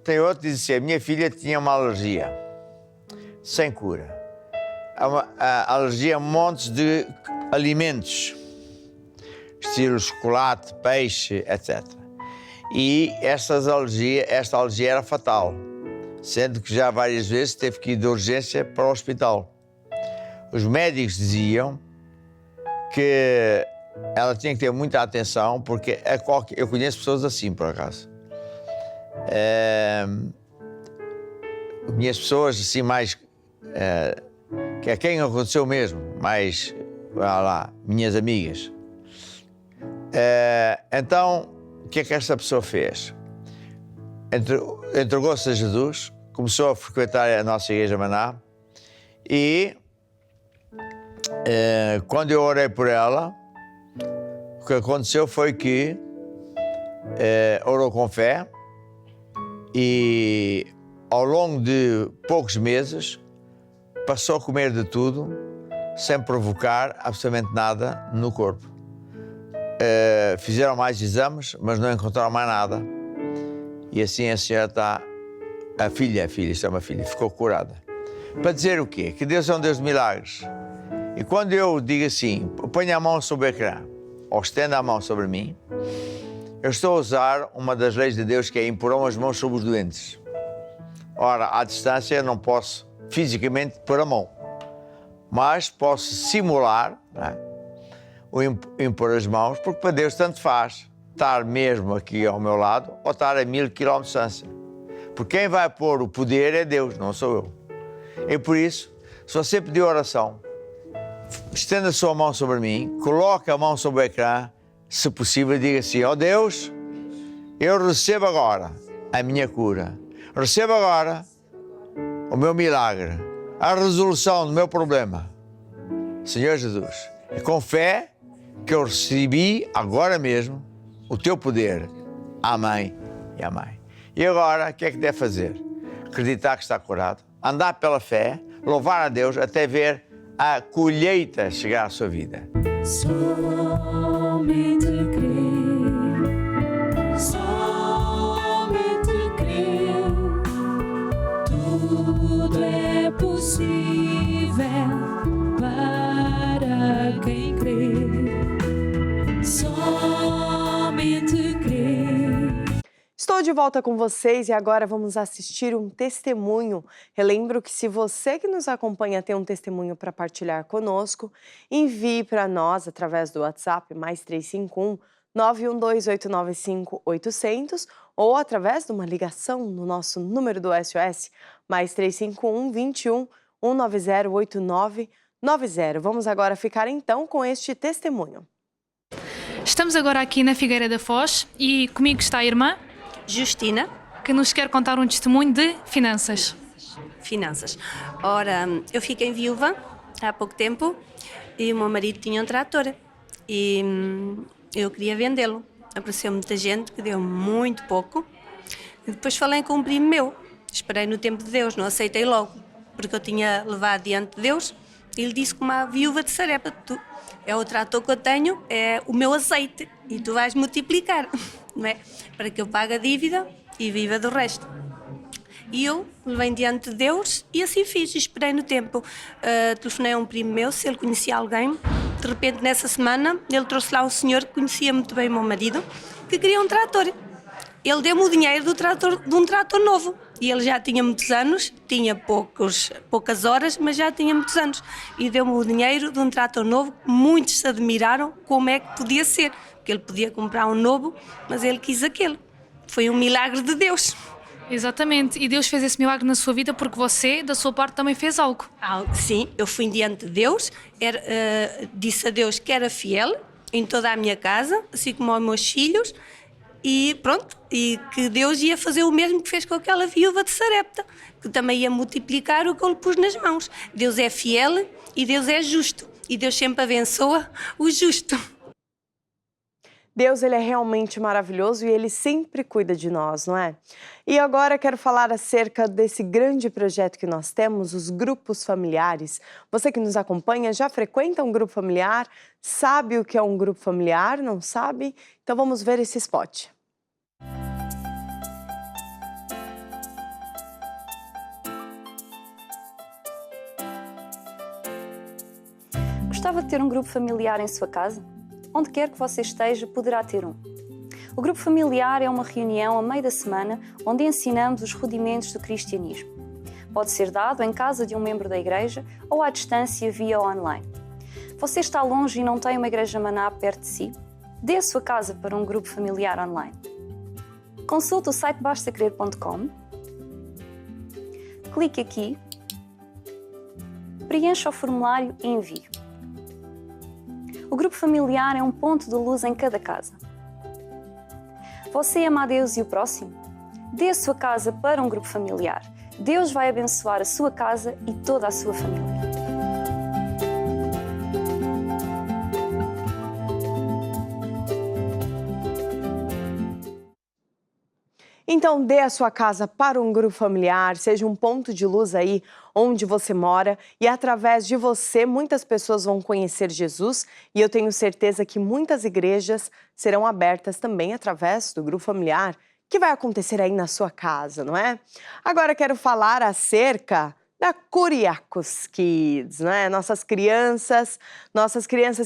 Tem outro que diz assim, a minha filha tinha uma alergia sem cura. A alergia a montes de alimentos, estilo chocolate, peixe, etc. E esta alergia era fatal, sendo que já várias vezes teve que ir de urgência para o hospital. Os médicos diziam que ela tinha que ter muita atenção, porque eu conheço pessoas assim, por acaso. Eu conheço pessoas assim mais... que a quem aconteceu mesmo, mais, minhas amigas. Então, o que é que esta pessoa fez? Entregou-se a Jesus, começou a frequentar a nossa igreja Maná e quando eu orei por ela, o que aconteceu foi que orou com fé e ao longo de poucos meses passou a comer de tudo sem provocar absolutamente nada no corpo. Fizeram mais exames, mas não encontraram mais nada. E assim a senhora está, isto é uma filha, ficou curada. Para dizer o quê? Que Deus é um Deus de milagres. E quando eu digo assim, ponha a mão sobre o ecrã, ou estenda a mão sobre mim, eu estou a usar uma das leis de Deus, que é imporão as mãos sobre os doentes. Ora, à distância eu não posso fisicamente pôr a mão, mas posso simular, não é? O impor as mãos, porque para Deus tanto faz estar mesmo aqui ao meu lado ou estar a 1000 km de distância. Porque quem vai pôr o poder é Deus, não sou eu. E por isso, se você pedir oração, estenda a sua mão sobre mim, coloque a mão sobre o ecrã, se possível, diga assim, ó Deus, eu recebo agora a minha cura. Recebo agora o meu milagre, a resolução do meu problema. Senhor Jesus, é com fé que eu recebi agora mesmo o teu poder. Amém e amém. E agora, o que é que deve fazer? Acreditar que está curado, andar pela fé, louvar a Deus até ver a colheita chegar à sua vida. Somente crer, somente crer, tudo é possível para quem crê. Somente crer. Estou de volta com vocês e agora vamos assistir um testemunho. Relembro que se você que nos acompanha tem um testemunho para partilhar conosco, envie para nós através do WhatsApp +351 912 895 ou através de uma ligação no nosso número do SOS +351 21 190 8990. Vamos agora ficar então com este testemunho. Estamos agora aqui na Figueira da Foz e comigo está a irmã Justina, que nos quer contar um testemunho de finanças. finanças. Ora, eu fiquei viúva há pouco tempo e o meu marido tinha um trator e eu queria vendê-lo. Apareceu muita gente que deu muito pouco e depois falei com um primo meu. Esperei no tempo de Deus, não aceitei logo, porque eu tinha levado diante de Deus e ele disse que uma viúva de Sarepta, é o trator que eu tenho, é o meu azeite e tu vais multiplicar, não é? Para que eu pague a dívida e viva do resto. E eu levei diante de Deus e assim fiz, esperei no tempo. Telefonei a um primo meu, se ele conhecia alguém. De repente, nessa semana, ele trouxe lá um senhor que conhecia muito bem o meu marido, que queria um trator. Ele deu-me o dinheiro de um trator novo. E ele já tinha muitos anos, tinha poucas horas, mas já tinha muitos anos. E deu-me o dinheiro de um trator novo. Muitos se admiraram como é que podia ser. Porque ele podia comprar um novo, mas ele quis aquele. Foi um milagre de Deus. Exatamente, e Deus fez esse milagre na sua vida porque você, da sua parte, também fez algo. Sim, eu fui diante de Deus, disse a Deus que era fiel em toda a minha casa, assim como aos meus filhos, e pronto, e que Deus ia fazer o mesmo que fez com aquela viúva de Sarepta, que também ia multiplicar o que eu lhe pus nas mãos. Deus é fiel e Deus é justo, e Deus sempre abençoa o justo. Deus, ele é realmente maravilhoso e ele sempre cuida de nós, não é? E agora quero falar acerca desse grande projeto que nós temos, os grupos familiares. Você que nos acompanha já frequenta um grupo familiar? Sabe o que é um grupo familiar? Não sabe? Então vamos ver esse spot. Gostava de ter um grupo familiar em sua casa? Onde quer que você esteja, poderá ter um. O grupo familiar é uma reunião a meio da semana onde ensinamos os rudimentos do cristianismo. Pode ser dado em casa de um membro da igreja ou à distância via online. Você está longe e não tem uma igreja maná perto de si? Dê a sua casa para um grupo familiar online. Consulte o site bastacrer.com. Clique aqui, preencha o formulário e envie. O grupo familiar é um ponto de luz em cada casa. Você ama a Deus e o próximo? Dê a sua casa para um grupo familiar. Deus vai abençoar a sua casa e toda a sua família. Então dê a sua casa para um grupo familiar, seja um ponto de luz aí onde você mora e através de você muitas pessoas vão conhecer Jesus e eu tenho certeza que muitas igrejas serão abertas também através do grupo familiar que vai acontecer aí na sua casa, não é? Agora quero falar acerca da Kuriakos Kids, né? Nossas crianças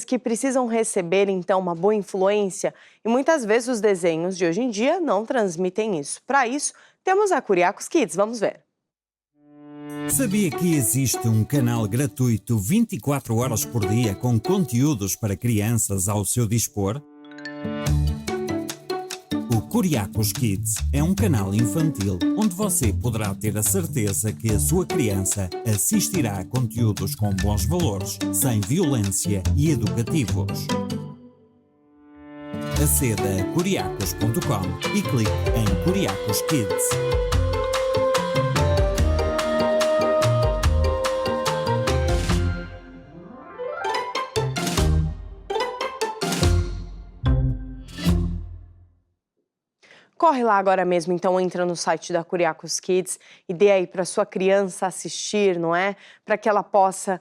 que precisam receber então uma boa influência e muitas vezes os desenhos de hoje em dia não transmitem isso. Para isso, temos a Kuriakos Kids, vamos ver. Sabia que existe um canal gratuito 24 horas por dia com conteúdos para crianças ao seu dispor? O Kuriakos Kids é um canal infantil onde você poderá ter a certeza que a sua criança assistirá a conteúdos com bons valores, sem violência e educativos. Aceda a curiacos.com e clique em Curiacos Kids. Corre lá agora mesmo, então entra no site da Curiacos Kids e dê aí para sua criança assistir, não é? Para que ela possa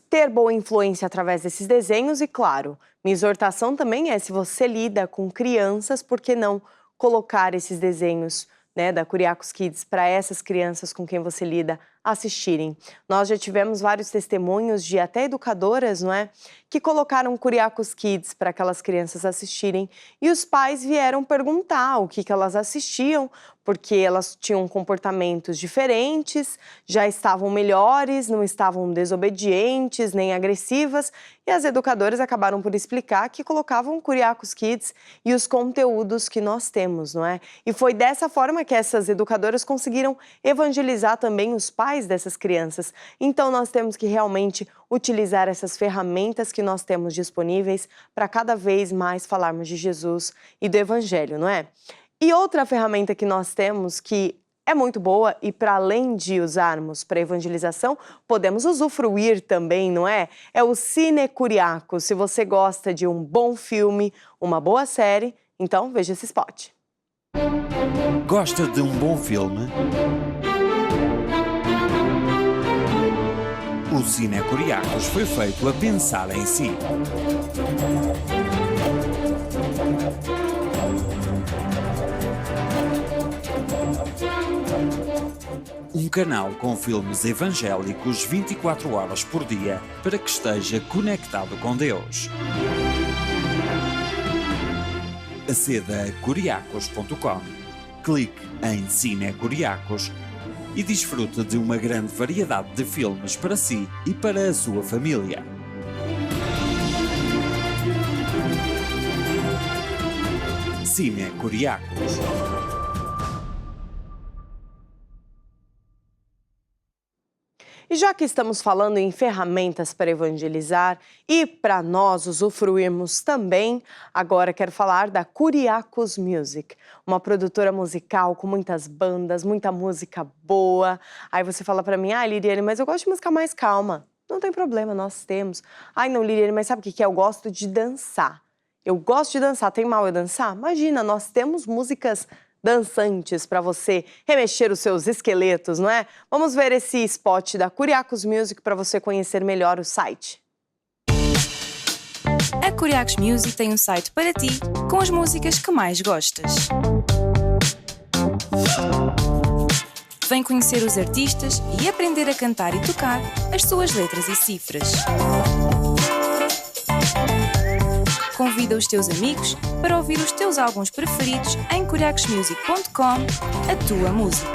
ter boa influência através desses desenhos e, claro, minha exortação também é, se você lida com crianças, por que não colocar esses desenhos, né, da Curiacos Kids para essas crianças com quem você lida assistirem. Nós já tivemos vários testemunhos de até educadoras, não é, que colocaram Curiacos Kids para aquelas crianças assistirem e os pais vieram perguntar o que elas assistiam, porque elas tinham comportamentos diferentes, já estavam melhores, não estavam desobedientes nem agressivas, e as educadoras acabaram por explicar que colocavam Curiacos Kids e os conteúdos que nós temos, não é? E foi dessa forma que essas educadoras conseguiram evangelizar também os pais dessas crianças. Então nós temos que realmente utilizar essas ferramentas que nós temos disponíveis para cada vez mais falarmos de Jesus e do Evangelho, não é? E outra ferramenta que nós temos que é muito boa e para além de usarmos para evangelização, podemos usufruir também, não é? É o Cine Curiacos. Se você gosta de um bom filme, uma boa série, então veja esse spot. Gosta de um bom filme? O Cine Curiacos foi feito a pensar em si. Um canal com filmes evangélicos 24 horas por dia para que esteja conectado com Deus. Aceda a curiacos.com, clique em Cine Curiacos e desfrute de uma grande variedade de filmes para si e para a sua família. Cine Curiacos. E já que estamos falando em ferramentas para evangelizar e para nós usufruirmos também, agora quero falar da Curiacos Music, uma produtora musical com muitas bandas, muita música boa. Aí você fala para mim, Liriane, mas eu gosto de música mais calma. Não tem problema, nós temos. Não, Liriane, mas sabe o que é? Eu gosto de dançar. Eu gosto de dançar. Tem mal eu dançar? Imagina, nós temos músicas dançantes para você remexer os seus esqueletos, não é? Vamos ver esse spot da Curiacos Music para você conhecer melhor o site. A Curiacos Music tem um site para ti com as músicas que mais gostas. Vem conhecer os artistas e aprender a cantar e tocar as suas letras e cifras. Convida os teus amigos para ouvir os teus álbuns preferidos em curiacosmusic.com, a tua música.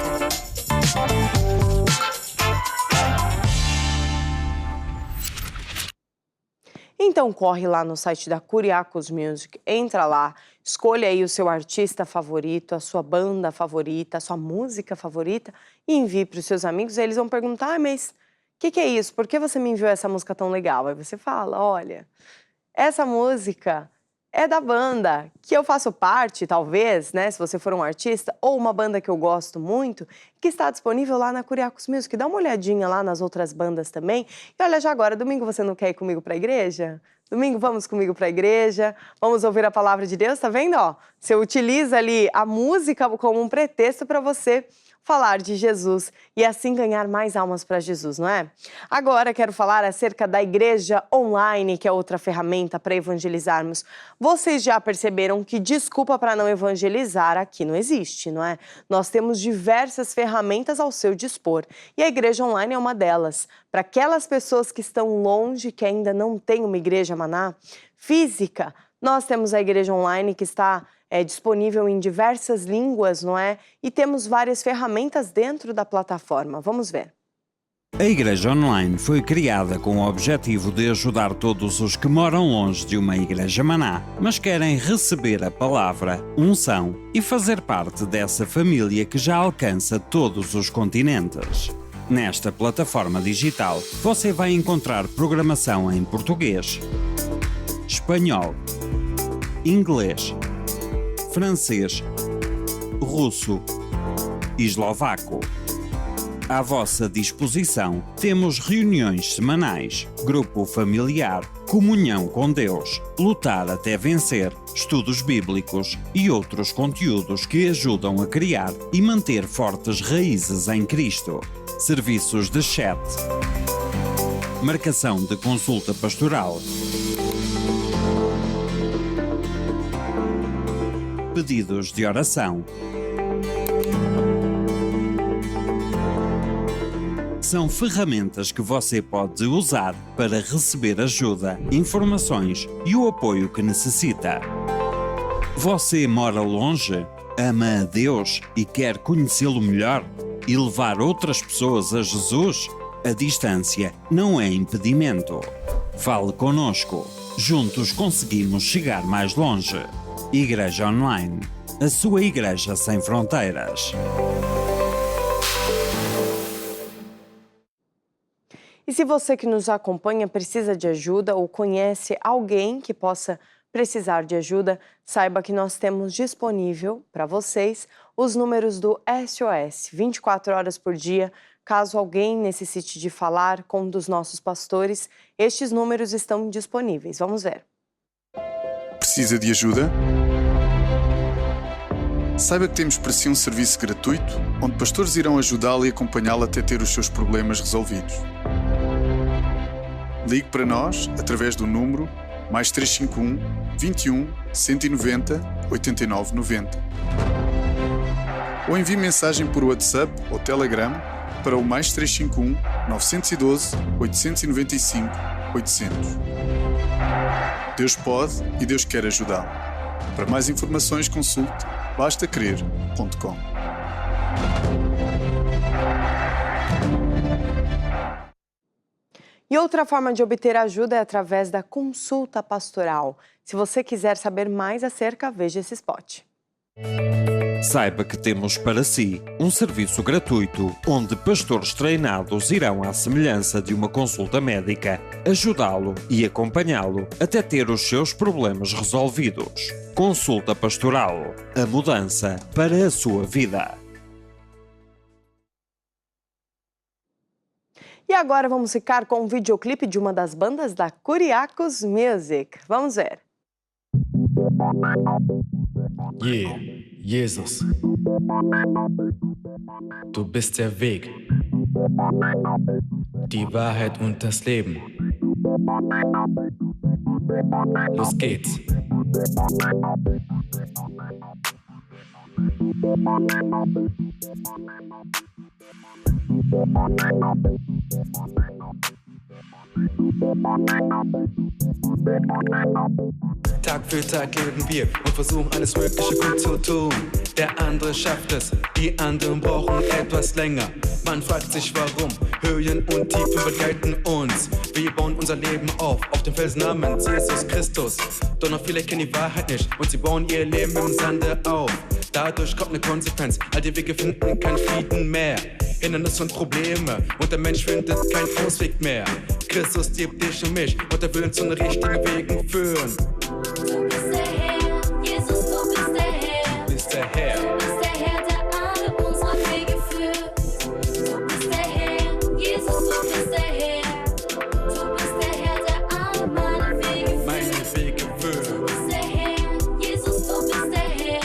Então corre lá no site da Curiacos Music, entra lá, escolha aí o seu artista favorito, a sua banda favorita, a sua música favorita e envie para os seus amigos. E eles vão perguntar, mas o que é isso? Por que você me enviou essa música tão legal? Aí você fala, olha, essa música é da banda que eu faço parte, talvez, né, se você for um artista, ou uma banda que eu gosto muito, que está disponível lá na Curiacos Music. Dá uma olhadinha lá nas outras bandas também. E olha, já agora, domingo você não quer ir comigo para a igreja? Domingo vamos comigo para a igreja, vamos ouvir a palavra de Deus, tá vendo? Ó, você utiliza ali a música como um pretexto para você falar de Jesus e assim ganhar mais almas para Jesus, não é? Agora quero falar acerca da igreja online, que é outra ferramenta para evangelizarmos. Vocês já perceberam que desculpa para não evangelizar aqui não existe, não é? Nós temos diversas ferramentas ao seu dispor e a igreja online é uma delas. Para aquelas pessoas que estão longe, que ainda não têm uma igreja Maná física, nós temos a igreja online que está disponível em diversas línguas, não é? E temos várias ferramentas dentro da plataforma. Vamos ver. A Igreja Online foi criada com o objetivo de ajudar todos os que moram longe de uma Igreja Maná, mas querem receber a palavra, unção e fazer parte dessa família que já alcança todos os continentes. Nesta plataforma digital, você vai encontrar programação em português, espanhol, inglês, francês, russo e eslovaco. À vossa disposição, temos reuniões semanais, grupo familiar, comunhão com Deus, lutar até vencer, estudos bíblicos e outros conteúdos que ajudam a criar e manter fortes raízes em Cristo. Serviços de chat, marcação de consulta pastoral, pedidos de oração. São ferramentas que você pode usar para receber ajuda, informações e o apoio que necessita. Você mora longe, ama a Deus e quer conhecê-lo melhor e levar outras pessoas a Jesus? A distância não é impedimento. Fale conosco. Juntos conseguimos chegar mais longe. Igreja Online. A sua igreja sem fronteiras. E se você que nos acompanha precisa de ajuda ou conhece alguém que possa precisar de ajuda, saiba que nós temos disponível para vocês os números do SOS 24 horas por dia. Caso alguém necessite de falar com um dos nossos pastores, estes números estão disponíveis. Vamos ver. Precisa de ajuda? Saiba que temos para si um serviço gratuito, onde pastores irão ajudá-lo e acompanhá-lo até ter os seus problemas resolvidos. Ligue para nós através do número +351 21 190 89 90. Ou envie mensagem por WhatsApp ou Telegram para o +351 912 895 800. Deus pode e Deus quer ajudá-lo. Para mais informações, consulte bastacrer.com. E outra forma de obter ajuda é através da consulta pastoral. Se você quiser saber mais acerca, veja esse spot. Saiba que temos para si um serviço gratuito onde pastores treinados irão à semelhança de uma consulta médica ajudá-lo e acompanhá-lo até ter os seus problemas resolvidos. Consulta pastoral. A mudança para a sua vida. E agora vamos ficar com um videoclipe de uma das bandas da Kuriakos Music. Vamos ver. Yeah, Jesus, du bist der Weg, die Wahrheit und das Leben. Los geht's. Tag für Tag leben wir und versuchen alles Mögliche gut zu tun. Der andere schafft es, die anderen brauchen etwas länger. Man fragt sich warum, Höhen und Tiefen begleiten uns. Wir bauen unser Leben auf dem Felsen namens Jesus Christus. Doch noch viele kennen die Wahrheit nicht und sie bauen ihr Leben im Sande auf. Dadurch kommt eine Konsequenz, all die Wege finden keinen Frieden mehr. Hindernisse und Probleme und der Mensch findet keinen Ausweg mehr. Christus liebt dich und mich und er will uns zu den richtigen Wegen führen. Du bist der Herr, Jesus, du bist der Herr. Du bist der Herr. Du bist der Herr, der alle unsere Wege führt. Du bist der Herr, Jesus, du bist der Herr. Du bist der Herr, der alle meine Wege führt. Du bist der Herr, Jesus, du bist der Herr.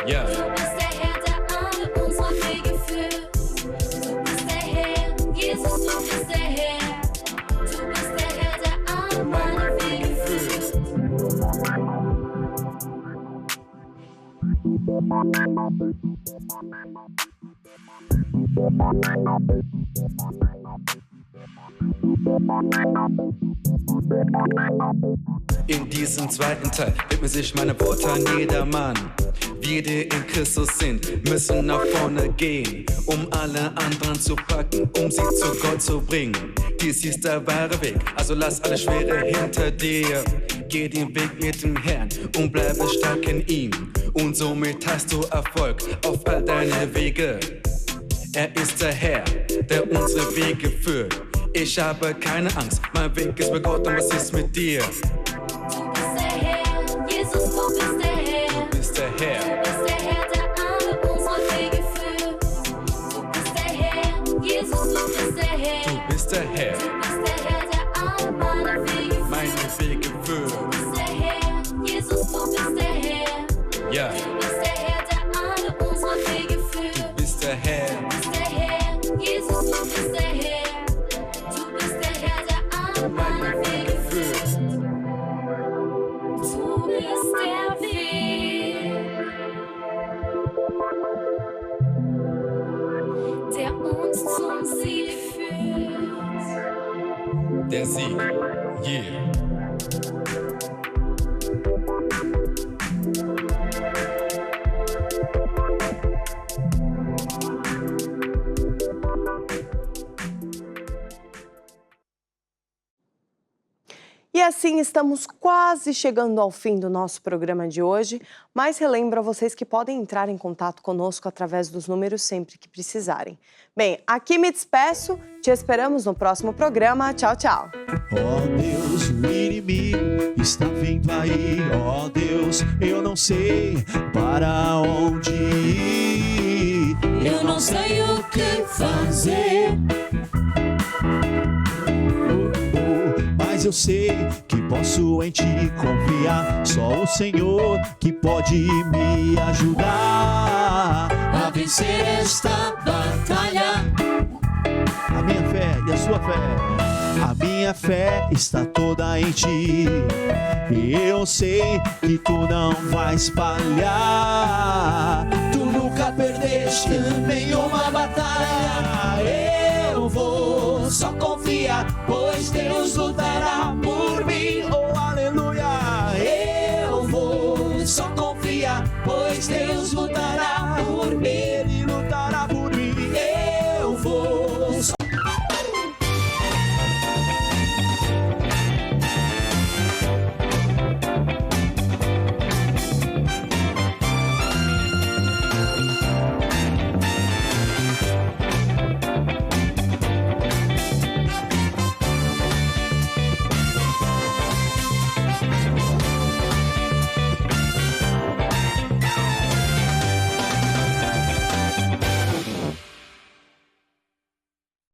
Ja. Du bist der Herr, der alle unsere Wege führt. Du bist der Herr, Jesus, du bist der Herr. Du bist der Herr, der alle meine Wege führt. In diesem zweiten Teil widmet sich meine Worte an jedermann. Wir, die in Christus sind, müssen nach vorne gehen, um alle anderen zu packen, um sie zu Gott zu bringen. Dies ist der wahre Weg, also lass alle Schwere hinter dir. Geh den Weg mit dem Herrn und bleibe stark in ihm. Und somit hast du Erfolg auf all deine Wege. Er ist der Herr, der unsere Wege führt. Ich habe keine Angst, mein Weg ist bei Gott und was ist mit dir? Du bist der Herr, Jesus, du bist der Herr. Du bist der Herr. bist der Herr. Du bist der Herr, der all meine Wege führt. Meine Wege Du führt. bist der Herr, Jesus, du bist der Herr. Ja, Du bist der Herr, der alle unsere Wege führt. du bist der Herr. Du bist der Herr, Jesus, du bist der Herr. Du bist der Herr, der all meine Wege führt. Du bist der Weg, der uns zum Sieg führt. Der Sieg. Yeah. E assim estamos quase chegando ao fim do nosso programa de hoje, mas relembro a vocês que podem entrar em contato conosco através dos números sempre que precisarem. Bem, aqui me despeço, te esperamos no próximo programa. Tchau, tchau! Ó Deus, o inimigo está vindo aí. Ó Deus, eu não sei para onde ir. Eu não sei o que fazer. Mas eu sei que posso em ti confiar. Só o Senhor que pode me ajudar A vencer esta batalha. a minha fé e a sua fé. A minha fé está toda em ti. E eu sei que tu não vais falhar. Tu nunca perdeste nenhuma batalha. Eu vou só confiar, pois Deus lutará por mim. Oh, aleluia. Eu vou só confiar, pois Deus lutará por mim. Ele lutará por mim. Eu vou só